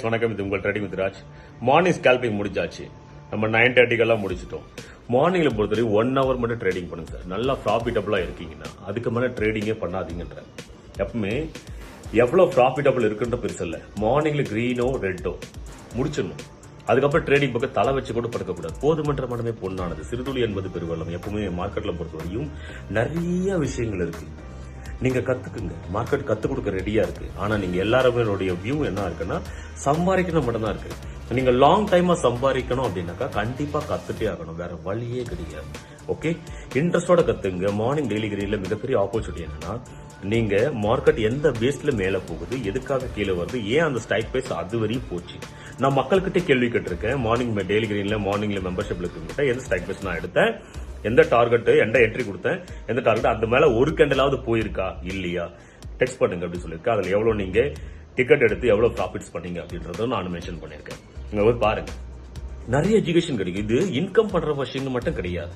வணக்கம். இது உங்கள் trading with Raj. Morning scalping முடிஞ்சாச்சு. நம்ம 9:30 முடிச்சிட்டோம். மார்னிங்ல பொறுத்தவரை 1 hour மட்டும் ட்ரேடிங் பண்ணுங்க சார். நல்லா ப்ராஃபிட்டபிளா இருக்கீங்கன்னா அதுக்கு மேல ட்ரேடிங்கே பண்ணாதீங்கன்ற. எப்பவுமே எவ்வளவு ப்ராஃபிட்டபிள் இருக்குன்ற பெருசு இல்ல. மார்னிங்ல கிரீனோ ரெட்டோ முடிச்சிடணும். அதுக்கப்புறம் ட்ரேடிங் பக்கம் தலை வச்சு கூட படுக்கக்கூடாது. போதுமன்ற மனமே பொண்ணானது. சிறுதுளி என்பது பெருவெள்ளம். எப்பவுமே மார்க்கெட்ல பொறுத்தவரையும் நிறைய விஷயங்கள் இருக்கு. நீங்க கத்துக்குங்க. மார்க்கெட் கத்துக் கொடுக்க ரெடியா இருக்கு. ஆனா நீங்க எல்லாருமே வியூ என்ன இருக்குன்னா சம்பாதிக்கணும் மட்டும் தான் இருக்கு. நீங்க லாங் டைமா சம்பாதிக்கணும் அப்படின்னாக்கா கண்டிப்பா கத்துட்டே ஆகணும். வேற வழியே கிடையாது. ஓகே, இன்ட்ரெஸ்டோட கத்துங்க. மார்னிங் டெய்லி கிரீன்ல மிகப்பெரிய ஆப்பர்ச்சுனிட்டி என்னன்னா, நீங்க மார்க்கெட் எந்த பேஸ்ல மேல போகுது, எதுக்காக கீழே வருது, ஏன் அந்த ஸ்ட்ரைக் பிரைஸ் அது வரையும் போச்சு. நான் மக்கள்கிட்ட கேள்வி கேட்டிருக்கேன். மார்னிங் டெய்லி கிரீன்ல மார்னிங்ல மெம்பர்ஷிப்ல இருக்கிட்ட எந்த ஸ்ட்ரைக் பிரைஸ் நான் எடுத்தேன், எந்த டார்கெட், எந்த என்ட்ரி கொடுத்தேன், எந்த டார்கெட் அந்த மேல ஒரு கேண்டலாவது போயிருக்கா இல்லையா டெக்ஸ்ட் பண்ணுங்க அப்படின்னு சொல்லியிருக்கேன். அதுல எவ்வளவு நீங்க டிக்கெட் எடுத்து எவ்வளவு ப்ராஃபிட்ஸ் பண்ணீங்க அப்படின்றத நான் மென்ஷன் பண்ணிருக்கேன். இங்க போய் பாருங்க. நிறைய எஜுகேஷன் கிடைக்கும். இது இன்கம் பண்ற விஷயங்கள் மட்டும் கிடையாது.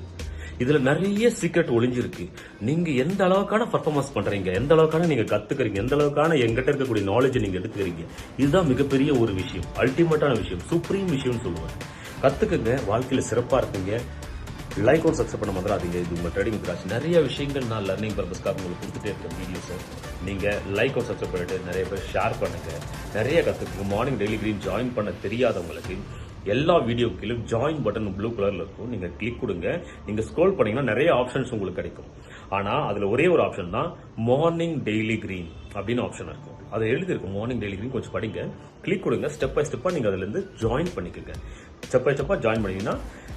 இதுல நிறைய சீக்ரெட் ஒளிஞ்சிருக்கு. நீங்க எந்த அளவுக்கான பர்ஃபார்மன்ஸ் பண்றீங்க, எந்த அளவுக்கான நீங்க கத்துக்கிறீங்க, எந்த அளவுக்கான எங்கிட்ட இருக்கக்கூடிய நாலேஜ் நீங்க எடுத்துக்கிறீங்க, இதுதான் மிகப்பெரிய ஒரு விஷயம். அல்டிமேட்டான விஷயம், சுப்ரீம் விஷயம் சொல்லுவேன். கத்துக்குங்க. வாழ்க்கையில சிறப்பா இருப்பீங்க. லைக் ஒரு சப்ஸ்கிரைப் பண்ண மறந்துடாதீங்க. இது உங்க ட்ரேடிங் வித் ராஜ். நிறைய விஷயங்கள் நான் லர்னிங் பர்பஸ்க்காக உங்களுக்கு கொடுத்துட்டே இருக்கேன் வீடியோஸ். நீங்க லைக் ஒரு சப்ஸ்கிரைப் பண்ணிட்டு நிறைய பேர் ஷேர் பண்ணுங்க. நிறைய கத்துக்குங்க. மார்னிங் டெய்லி கிரீன் ஜாயின் பண்ண தெரியாதவங்களுக்கு எல்லா வீடியோ கீழே ஜாயின் பட்டன் ப்ளூ கலர்ல இருக்கும். நீங்க கிளிக் கொடுங்க. நீங்க ஸ்க்ரோல் பண்ணீங்கன்னா நிறைய ஆப்ஷன்ஸ் உங்களுக்கு கிடைக்கும். ஆனா அதுல ஒரே ஒரு ஆப்ஷன் தான் மார்னிங் டெய்லி கிரீன் அப்படின்னு ஆப்ஷன் இருக்கும். அதை எழுதிருக்கும் மார்னிங் டெய்லி கிரீன். கொஞ்சம் படிங்க, கிளிக் கொடுங்க. ஸ்டெப் பை ஸ்டெப்பா நீங்க அதுல இருந்து ஜாயின் பண்ணிக்கோங்க. ஸ்டெப் பை ஸ்டெப்பா ஜாயின் பண்ணீங்கன்னா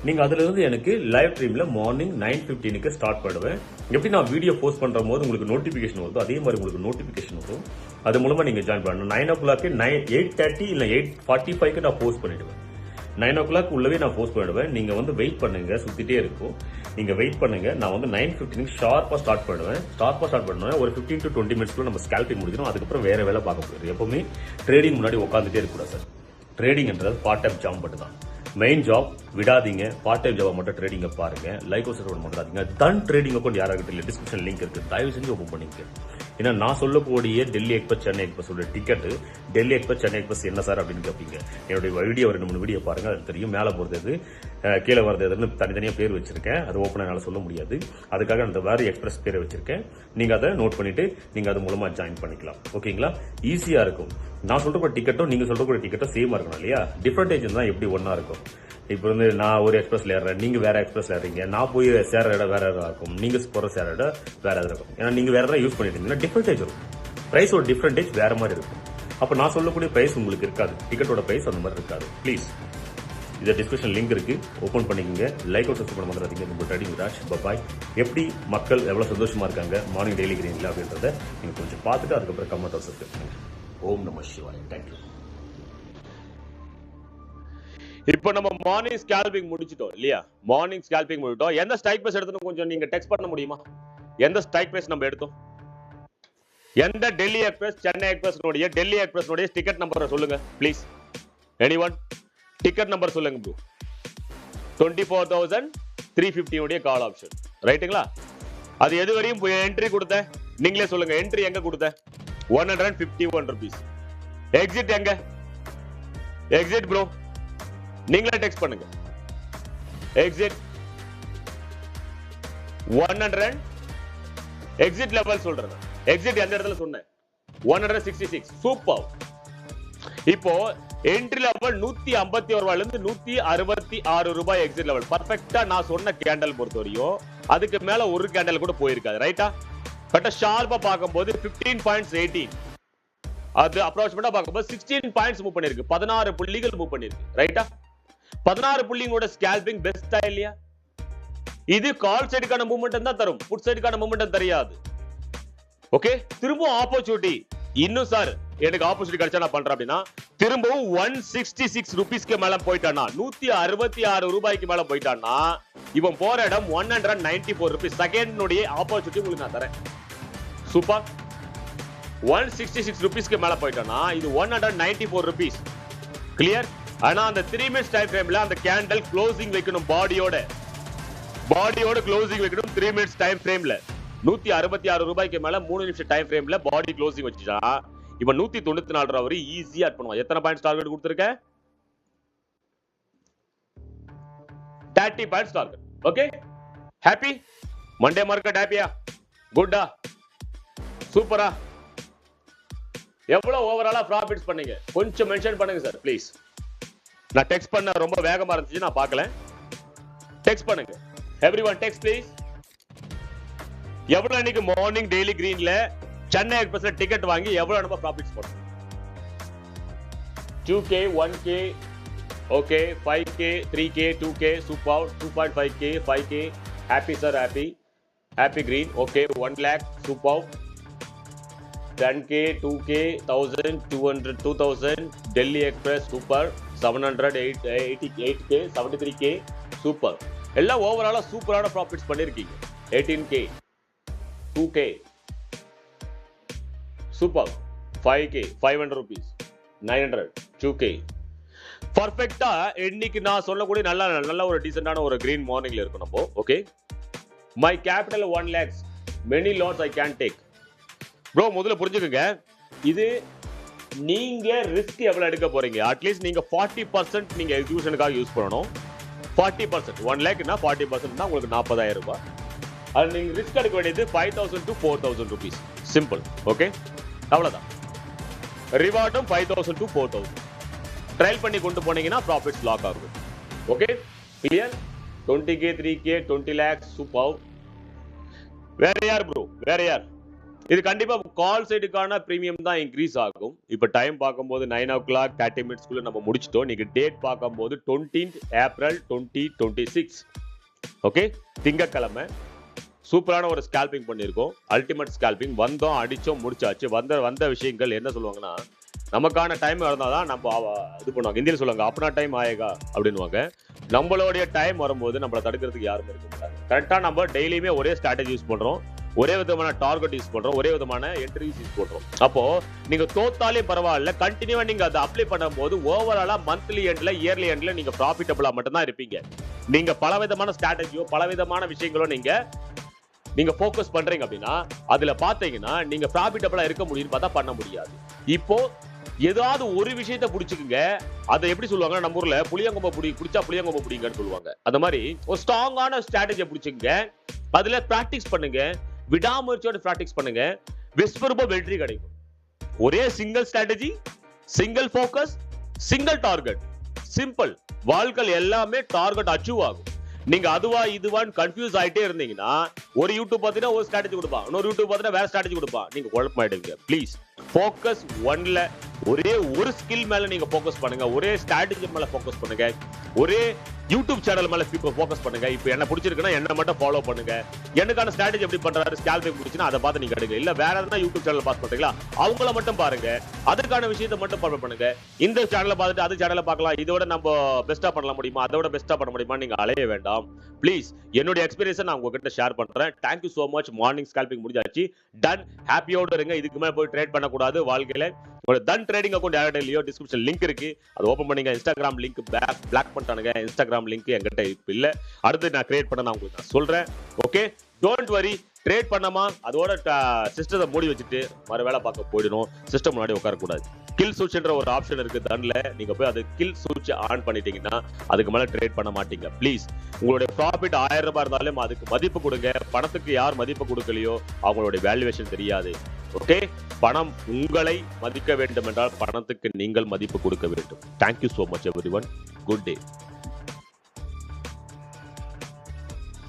நீங்க அதுல இருந்து எனக்கு லைவ் ஸ்ட்ரீம்ல மார்னிங் 9:15 ஸ்டார்ட் பண்ணுவேன். எப்படி நான் வீடியோ போஸ்ட் பண்ற போது உங்களுக்கு நோட்டிபிகேஷன் வருதோ அதே மாதிரி உங்களுக்கு நோட்டிபிகேஷன் வரும். அது மூலமா நீங்க ஜாயின் பண்ணணும். 9 o'clock 8:30 இல்ல 8:45 நான் போஸ்ட் பண்ணிடுவேன். 9 o'clock உள்ளவே நான் போஸ்ட் பண்ணிடுவேன். நீங்க வெயிட் பண்ணுங்க. சுத்திட்டே இருக்கும். நீங்க வெயிட் பண்ணுங்க. நான் 9:15 ஷார்ப்பா ஸ்டார்ட் பண்ணுவேன். ஒரு 15 to 20 மினிட்ஸ்க்குள்ள நம்ம ஸ்கேல்பிங் முடிஞ்சிடும். அதுக்கப்புறம் வேற வேலை பார்க்க போகுது. எப்பவுமே ட்ரேடிங் முன்னாடி உட்காந்துட்டே இருக்கக்கூடாது சார். ட்ரேடிங்ன்றது பார்ட் டைம் ஜாப் மட்டும் தான். மெயின் ஜாப் விடாதீங்க. பார்ட் டைம் ஜாப் மட்டும் ட்ரேடிங்க பாருங்க. லைக் சப்ஸ்கிரைப் பண்ணாதீங்க. தன் ட்ரேடிங் அக்கௌண்ட் யாராகிட்ட இல்ல, டிஸ்கிரிப்ஷன் லிங்க் இருக்கு. தயவு செஞ்சு ஓபன் பண்ணிக்க. ஏன்னா நான் சொல்லக்கூடிய Delhi express, Chennai express ticket, Delhi express, Chennai express என்ன சார் அப்படின்னு கேட்பீங்க. என்னுடைய வீடியோ 2-3 வீடியோ பாருங்க, அது தெரியும். மேல போறது கீழே வருது தனித்தனியா பேர் வச்சிருக்கேன். அது ஓப்பன் என்னால சொல்ல முடியாது. அதுக்காக அந்த வேற எக்ஸ்பிரஸ் பேரை வச்சிருக்கேன். நீங்க அதை நோட் பண்ணிட்டு நீங்க அது மூலமா ஜாயின் பண்ணிக்கலாம். ஓகேங்களா? ஈஸியா இருக்கும். நான் சொல்ற டிக்கெட்டும் நீங்க சொல்ற டிக்கெட்டும் சேமா இருக்கணும் இல்லையா? டிஃபரெண்ட் ஏஜென்ட் தான் எப்படி ஒன்னா இருக்கும். இப்ப நான் ஒரு எக்ஸ்பிரஸ்ல ஏறேன், நீங்க வேற எக்ஸ்பிரஸ்ல ஏறீங்க. நான் போய் சேர இடம் வேற இருக்கும், நீங்க போற சேர இடம் வேற இருக்கும். ஏன்னா நீங்க வேற ஏதாவது யூஸ் பண்ணிட்டு இருந்தீங்கன்னா டிஃபரெண்ட் ஏஜ் இருக்கும். பிரைஸ் ஒரு டிஃபரெண்ட் ஏஜ் வேற மாதிரி இருக்கும். அப்ப நான் சொல்லக்கூடிய பிரைஸ் உங்களுக்கு இருக்காது. டிக்கெட்டோட பிரைஸ் அந்த மாதிரி இருக்காது. ப்ளீஸ் இதை டிஸ்கிரிப்ஷன் லிங்க் இருக்கு, ஓபன் பண்ணிக்கங்க. லைக் அவுட் சப்ஸ்கிரைப் பண்ண மறந்துடாதீங்க. உங்க ட்ரேடிங் வித் ராஜ். பாய். எப்படி மக்கள் எவ்வளவு சந்தோஷமா இருக்காங்க மார்னிங் டெய்லி கிரீன்ல அப்படின்றத நீங்க கொஞ்சம் பார்த்துட்டு அதுக்கப்புறம் கமெண்ட் சப்ஸ்கிரைப் பண்ணுங்க. ஓம் நம சிவாய. தேங்க்யூ. இப்போ நம்ம மார்னிங் ஸ்கேல்பிங் முடிச்சிட்டோம் இல்லையா? மார்னிங் ஸ்கேல்பிங் முடிச்சிட்டோம். எந்த ஸ்ட்ரைக் பிரைஸ் எடுத்தோம் கொஞ்சம் நீங்க டெக்ஸ்ட் பண்ண முடியுமா? எந்த ஸ்ட்ரைக் பிரைஸ் நம்ம எடுத்தோம்? எந்த Delhi express, Chennai express Delhi express ticket நம்பரை சொல்லுங்க ப்ளீஸ். எனிவன் டிக்கெட் நம்பர் சொல்லுங்க ப்ரோ. 24,350 கால் ஆப்ஷன் ரைட்டுங்களா? அது எது வரையும் என்ட்ரி கொடுத்த நீங்களே சொல்லுங்க. என்ட்ரி எங்க கொடுத்த? 151 rupees. எக்ஸிட் எங்க? எக்ஸிட் ப்ரோ நீங்களே டெக்ஸ்ட் பண்ணுங்க. எக்ஸிட் 100. எக்ஸிட் லெவல் சொல்றேன். எக்ஸிட் எந்த இடத்துல சொன்னேன்? 166. சூப்பர். இப்போ என்ட்ரி லெவல் 151 ரூபாயில இருந்து 166 ரூபாய் எக்ஸிட் லெவல். பர்ஃபெக்ட்டா நான் சொன்ன கேண்டல் பொறுத்தவரையும் அதுக்கு மேல ஒரு கேண்டல் கூட போயிருக்காது. ரைட்டா? கரெக்ட்டா ஷார்ப்பா பார்க்கும்போது 15.18 அது அப்ராக்சிமேட்டா பார்க்கும்போது 16 பாயிண்ட்ஸ் மூவ் பண்ணிருக்கு. 16 புள்ளிகள் மூவ் பண்ணிருக்கு. ரைட்டா? 16 புள்ளிங்களோட ஸ்கேல்பிங் பெஸ்டா இல்லையா? இது கால் சைடுக்கான மூவ்மெண்ட் தான் தரும், புட் சைடுக்கான மூவ்மெண்ட் தெரியாது. ஓகே, திரும்பவும் ஆப்பர்ச்சுனிட்டி. இன்னும் சார் எனக்கு ஆப்பர்ச்சுனிட்டி கிடைச்சா நான் பண்றேன் அப்படின்னா திரும்பவும் 166 ரூபீஸ்க்கு மேல போயிட்டானா, 166 ரூபாய்க்கு மேல போயிட்டானா இவன் போற இடம் 194 ரூபீஸ். செகண்ட் ஆப்பர்ச்சுனிட்டி உங்களுக்கு நான் தரேன். சூப்பர். 166 ரூபீஸ்க்கு மேல போயிட்டானா இது 194 ரூபீஸ். கிளியர்? ஆனா அந்த 3 minutes டைம் ஃப்ரேம்ல அந்த கேண்டல் க்ளோசிங் வைக்கணும். பாடியோட க்ளோசிங் வைக்கணும் 3 minutes டைம் ஃப்ரேம்ல. 166 ரூபாய்க்கு மேல 3 நிமிஷம் டைம் ஃப்ரேம்ல பாடி க்ளோசிங் வச்சுட்டா இப்ப 194 ரூபா வரை ஈஸியா ஆட் பண்ணுவான். எத்தனை பாயிண்ட்ஸ் டார்கெட் கொடுத்திருக்க? 30 points target. Okay, happy Monday market? ஹாப்பியா? குட்டா? சூப்பரா? எவ்வளவு ஓவராலா ப்ராஃபிட்ஸ் பண்ணீங்க கொஞ்சம் மென்ஷன் பண்ணுங்க சார் ப்ளீஸ். நான் டெக்ஸ்ட் பண்ண ரொம்ப வேகமா இருந்துச்சு, நான் பார்க்கல. டெக்ஸ்ட் பண்ணுங்க எவ்ரிவன், டெக்ஸ்ட் ப்ளீஸ். எவ்வளவு இன்னைக்கு மார்னிங் டெய்லி கிரீன்ல சென்னை எக்ஸ்பிரஸ்ல டிக்கெட் வாங்கி எவ்வளவு நம்ம ப்ராஃபிட்ஸ் பண்ணோம்? 2K, 1K, okay, 5K, 3K, 2K, super, 2.5K, 5K, happy sir, happy green, okay, 1 lakh, super, 10K, 2K, 1000, 200, 2000, Delhi express, super, 700, 8K, 73K, super. எல்லாம் ஓவராலா சூப்பரான ப்ராஃபிட்ஸ் பண்ணிருக்கீங்க. 18K, 2K, super, 5K, 500 rupees, 900, 2K. பர்ஃபெக்ட்டா இன்னைக்கு நான் சொல்லக்கூடிய நல்ல ஒரு டீசென்டான ஒரு கிரீன் மார்னிங்ல இருக்கும் நம்ம. Okay, my capital 1 lakhs, many lots I can take. Bro முதல்ல புரிஞ்சுக்கங்க, இது நீங்க ரிஸ்க் எவ்வளவு எடுக்க போறீங்க. அட்லீஸ்ட் நீங்க 40% நீங்க எக்ஸிகியூஷனுக்காக யூஸ் பண்ணணும். 40%, 1 lakhனா 40% தான் உங்களுக்கு 40,000 ரூபாய். அது நீங்க ரிஸ்க் எடுக்க வேண்டியது 5,000 to 4,000 rupees. சிம்பிள். ஓகே, அவ்வளவுதான். ரிவார்டும் 5,000 to 4,000. ட்ரையல் பண்ணி கொண்டு போனீங்கன்னா ப்ராஃபிட்ஸ் லாக் ஆகும். Okay, clear? 20K, 3K, 20 lakhs, super. வேற யார் ப்ரோ? வேற யார்? இது கண்டிப்பா கால் சைடுக்கான பிரீமியம் தான் இன்க்ரீஸ் ஆகும். இப்ப டைம் பார்க்கும்போது 9 o'clock 30 minutes நம்ம முடிச்சிட்டோம். நீங்க டேட் பார்க்கும்போது 20th April 2026. ஓகே, திங்கட்கிழமை சூப்பரான ஒரு ஸ்கால்பிங் பண்ணியிருக்கோம். Ultimate scalping. வந்தோம், அடிச்சோம், முடிச்சாச்சு. வந்த விஷயங்கள் என்ன சொல்லுவாங்கன்னா, நமக்கான டைம் இருந்தாதான் நம்ம இது பண்ணுவாங்க. இந்தியில சொல்லுவாங்க அப்பனா டைம் ஆயேகா அப்படின்னுவாங்க. நம்மளுடைய டைம் வரும்போது நம்மளை தடுக்கிறதுக்கு யாருமே இருக்க மாட்டாங்க. கரெக்டா நம்ம டெய்லியுமே ஒரே ஸ்ட்ராட்டஜி யூஸ் பண்றோம், ஒரே விதமான டார்கெட் யூஸ் பண்றோம், ஒரே விதமான என்ட்ரிஸ் யூஸ் பண்றோம். அப்போ நீங்க தோத்தாலே பரவாயில்ல, கண்டினியூவா நீங்க அதை அப்ளை பண்ணும்போது ஓவராலா மந்த்லி எண்ட்ல, இயர்லி எண்ட்ல நீங்க ப்ராஃபிட்டபிளா மட்டும் தான் இருப்பீங்க. நீங்க பலவிதமான ஸ்ட்ராட்டஜியோ பலவிதமான விஷயங்களோ நீங்க ஃபோக்கஸ் பண்றீங்க அப்படின்னா அதுல பாத்தீங்கன்னா நீங்க ப்ராஃபிட்டபிளா இருக்க முடியும்னு பார்த்தா பண்ண முடியாது. இப்போ ஏதாவது ஒரு விஷயத்தை புடிச்சுக்குங்க. அதை எப்படி சொல்லுவாங்க நம்ம ஊர்ல, புளியங்கொம்ப குடிச்சா புளியங்கொம்ப புடிங்கன்னு சொல்லுவாங்க. அந்த மாதிரி ஒரு ஸ்ட்ராங்கான ஸ்ட்ராட்டஜியை புடிச்சுக்குங்க. அதுல பிராக்டிஸ் பண்ணுங்க, விடாமுயற்சியோட பிராக்டிஸ் பண்ணுங்க. விஸ்வரூப வெற்றி கிடைக்கும். ஒரே single strategy, single focus, single target. Simple. வாழ்க்கை எல்லாமே டார்கெட் அச்சீவ் ஆகும். நீங்க அதுவா இதுவான்னு கன்ஃபியூஸ் ஆயிட்டே இருந்தீங்கன்னா, ஒரு யூடியூப் பார்த்தீங்கன்னா ஒரு ஸ்ட்ராட்டஜி கொடுப்பான், இன்னொரு யூடியூப் பார்த்தீங்கன்னா வேற ஸ்ட்ராட்டஜி கொடுப்பான். நீங்க குழப்பமாயிடுவீங்க. ப்ளீஸ் ஃபோக்கஸ் ஒன்ல, ஒரே ஒரு ஸ்கில் மேல நீங்க ஃபோக்கஸ் பண்ணுங்க, ஒரே ஸ்ட்ராட்டஜி மேல ஃபோக்கஸ் பண்ணுங்க, ஒரே யூடியூப் சேனல் மேல ஃபோக்கஸ் பண்ணுங்க. இப்போ என்ன பிடிச்சிருக்குன்னா என்ன மட்டும் ஃபாலோ பண்ணுங்க. எனக்கான ஸ்ட்ராட்டஜி எப்படி பண்றாரு, ஸ்கால்பிங் பிடிச்சுன்னா அதை பார்த்து நீங்க எடுங்க. இல்ல வேற எதனா யூடியூப் சேனல் பாஸ் பண்றீங்களா, அவங்கள மட்டும் பாருங்க, அதற்கான விஷயத்தை மட்டும் ஃபாலோ பண்ணுங்க. இந்த சேனலை பார்த்துட்டு அது சேனலை பார்க்கலாம், இதோட நம்ம பெஸ்டா பண்ண முடியுமா, அதோட பெஸ்டா பண்ண முடியுமா, நீங்க அலைய வேண்டாம். ப்ளீஸ் என்னுடைய எக்ஸ்பீரியன்ஸை நான் உங்ககிட்ட ஷேர் பண்றேன். Thank you so much. Morning scalping முடிஞ்சாச்சு, டன். ஹாப்பியோட இருங்க. இதுக்கு மேல போய் ட்ரேட் பண்ணக்கூடாது வாழ்க்கையில. ஒரு தன் ட்ரேடிங் அக்கௌண்ட் யார்கிட்ட இல்லையோ டிஸ்கிரிப்ஷன் லிங்க் இருக்கு, அது ஓபன் பண்ணுங்க. இன்ஸ்டாகிராம் லிங்க் பிளாக் பண்ணிட்டானுங்க. இன்ஸ்டாகிராம் லிங்க் என்கிட்ட இப்ப இல்ல. அடுத்து நான் கிரியேட் பண்ண நான் உங்களுக்கு நான் சொல்றேன். Okay, don't worry. ட்ரேட் பண்ணாமா அதோட சிஸ்டத்தை மூடி வச்சுட்டு மறு வேலை பார்க்க போயிடணும். சிஸ்டம் முன்னாடி உட்காரக்கூடாது. கில் சுவிட்ச்ன்ற ஒரு ஆப்ஷன் இருக்கு தன்ல, நீங்க போய் அது கில் சுவிட்ச் ஆன் பண்ணிட்டீங்கன்னா அதுக்கு மேல ட்ரேட் பண்ண மாட்டீங்க. ப்ளீஸ் உங்களுடைய ப்ராஃபிட் 1000 ரூபாய் இருந்தாலும் அதுக்கு மதிப்பு கொடுங்க. பணத்துக்கு யார் மதிப்பு கொடுக்கலையோ அவங்களுடைய வேல்யூவேஷன் தெரியாது. ஓகே, பணம் உங்களை மதிக்க வேண்டும் என்றால் பணத்துக்கு நீங்கள் மதிப்பு கொடுக்க வேண்டும். Thank you so much everyone. Good day.